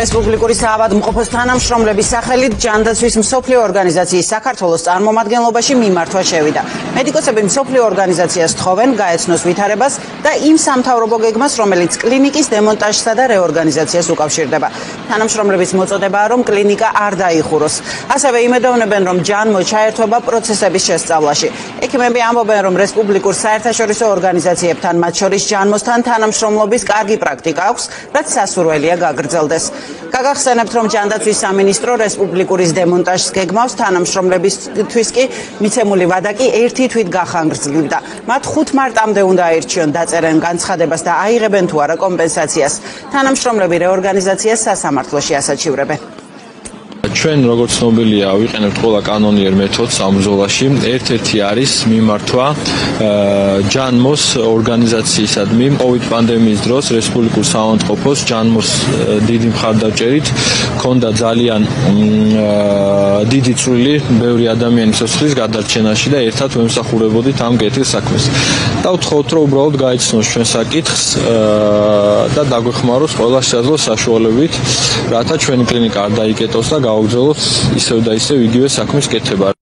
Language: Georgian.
რესპუბლიკური საავადმყოფოს თანამშრომლების სახელით ჯანდაცვის მსოფლიო ორგანიზაციის საქართველოს წარმომადგენლობაში მიმართვა შევიდა. მედიკოსები მსოფლიო ორგანიზაციას თხოვენ გაეცნოს ვითარებას და იმ სამთავრობო გეგმას, რომელიც კლინიკის დემონტაჟსა და რეორგანიზაციას უკავშირდება. თანამშრომლების მოწოდებაა, რომ კლინიკა არ დაიხუროს. ასევე იმედოვნებენ, რომ ჯანმო ჩაერთვება პროცესების შესწავლაში. ექიმები ამბობენ, რომ რესპუბლიკურ საერთაშორისო ორგანიზაციებთან, მათ შორის ჯანმოსთან თანამშრომლობის კარგი პრაქტიკა აქვს, რაც სასურველია გაგრძელდეს. Გაგახსენებთ, რომ ჯანდაცვის სამინისტრო რესპუბლიკურის დემონტაჟს გეგმავს, თანამშრომლებისთვის კი მიცემული ვადა კი ერთი თვით გახანგრძლივდა. მათ 5 მარტამდე უნდა აირჩიონ, დაწერენ განცხადებას და აიღებენ თუ არა კომპენსაციას. თანამშრომლები რეორგანიზაციას სასამართლოში ასაჩივრებენ. ჩვენ როგორც ცნობილია ვიყენებთ ყველა კანონიერ მეთოდს ამ ბრძოლაში. ერთ-ერთი არის მიმართვა ჯანმოს ორგანიზაციისადმი. COVID პანდემიის დროს რესპუბლიკურ საავადმყოფოს ჯანმოს დიდი მხარდაჭერით ჰქონდა ძალიან დიდი წვლილი ბევრი ადამიანის სიცოცხლის გადარჩენაში და ერთად ვემსახურებოდით ამ კეთილ საქმეს. და ვთხოვთ, რომ უბრალოდ გაიცნოს ჩვენ საკითხს და დაგვეხმაროს ყველა შესაძლო საშუალებით, რათა ჩვენი კლინიკა არ დაიკეტოს და გავაგრძელოთ ისევ და ისევ იგივე საქმის კეთება.